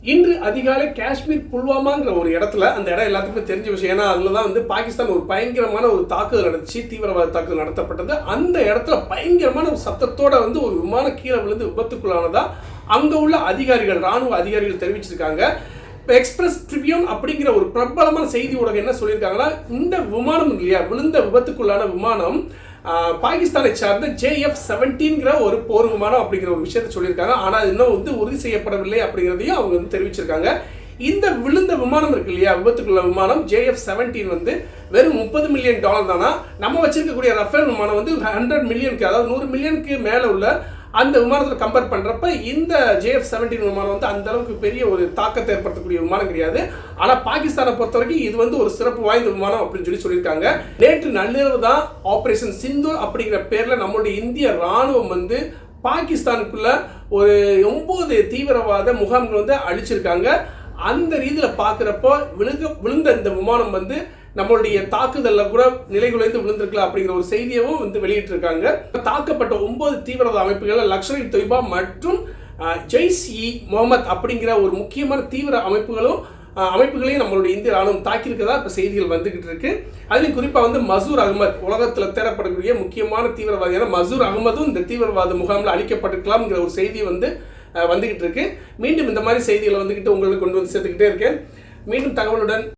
இன்று அதிகாலை காஷ்மீர் புல்வாமாங்கிற ஒரு இடத்துல, அந்த இடம் எல்லாத்துக்குமே தெரிஞ்ச விஷயம். ஏன்னா அதில் தான் வந்து பாகிஸ்தான் ஒரு பயங்கரமான ஒரு தாக்குதல் நடந்துச்சு, தீவிரவாத தாக்குதல் நடத்தப்பட்டது. அந்த இடத்துல பயங்கரமான ஒரு சத்தத்தோட வந்து ஒரு விமானம் கீழே விழுந்து விபத்துக்குள்ளானதா அங்கே உள்ள அதிகாரிகள், ராணுவ அதிகாரிகள் தெரிவிச்சிருக்காங்க. எக்ஸ்பிரஸ் ட்ரிபியூன் அப்படிங்கிற ஒரு பிரபலமான செய்தி ஊடகம் என்ன சொல்லியிருக்காங்கன்னா, இந்த விமானம் இல்லையா, விழுந்த விபத்துக்குள்ளான விமானம் பாகிஸ்தானை சார்ந்த JF-17 ஒரு போர் விமானம் அப்படிங்கிற ஒரு விஷயத்தை சொல்லியிருக்காங்க. ஆனால் இன்னும் வந்து உறுதி செய்யப்படவில்லை அப்படிங்கிறதையும் அவங்க வந்து தெரிவிச்சிருக்காங்க. இந்த விழுந்த விமானம் இருக்கு இல்லையா, விபத்துக்குள்ள விமானம் JF-17 வந்து வெறும் $30 மில்லியன் தானா. நம்ம வச்சிருக்கக்கூடிய ரஃபேல் விமானம் வந்து 100 மில்லியனுக்கு, அதாவது 100 மில்லியனுக்கு மேலே உள்ள அந்த விமானத்தில் கம்பேர் பண்ணுறப்ப இந்த JF-17 விமானம் வந்து அந்த அளவுக்கு பெரிய ஒரு தாக்கத்தை ஏற்படுத்தக்கூடிய விமானம் கிடையாது. ஆனால் பாகிஸ்தானை பொறுத்த வரைக்கும் இது வந்து ஒரு சிறப்பு வாய்ந்த விமானம் அப்படின்னு சொல்லியிருக்காங்க. நேற்று நள்ளிரவு தான் ஆபரேஷன் சிந்தூர் அப்படிங்கிற பேரில் நம்மளுடைய இந்திய ராணுவம் வந்து பாகிஸ்தானுக்குள்ள ஒரு 9 தீவிரவாத முகாம்கள் வந்து அழிச்சிருக்காங்க. அந்த ரீதியில் பார்க்குறப்போ விழுந்த இந்த விமானம் வந்து நம்மளுடைய தாக்குதலில் கூட நிலைகுலைந்து விழுந்திருக்கலாம் அப்படிங்கிற ஒரு செய்தியவும் வந்து வெளியிட்டிருக்காங்க. தாக்கப்பட்ட 9 தீவிரவாத அமைப்புகள் லஷ்கர்-இ-தொய்பா மற்றும் ஜெய்ஷ்-இ-முகமது அப்படிங்கிற ஒரு முக்கியமான தீவிர அமைப்புகளையும் நம்மளுடைய இந்திய ராணுவம் தாக்கியிருக்கதா இப்போ செய்திகள் வந்துகிட்டு இருக்கு. அதுலேயும் குறிப்பாக வந்து மசூர் அகமது, உலகத்தில் தேடப்படக்கூடிய முக்கியமான தீவிரவாதியான மசூர் அகமதும் இந்த தீவிரவாத முகாமில் அழிக்கப்பட்டிருக்கலாம்ங்கிற ஒரு செய்தி வந்து வந்துகிட்டு இருக்கு. மீண்டும் இந்த மாதிரி செய்திகளை வந்துகிட்டு உங்களுக்கு கொண்டு வந்து சேர்த்துக்கிட்டே இருக்கேன். மீண்டும் தகவலுடன்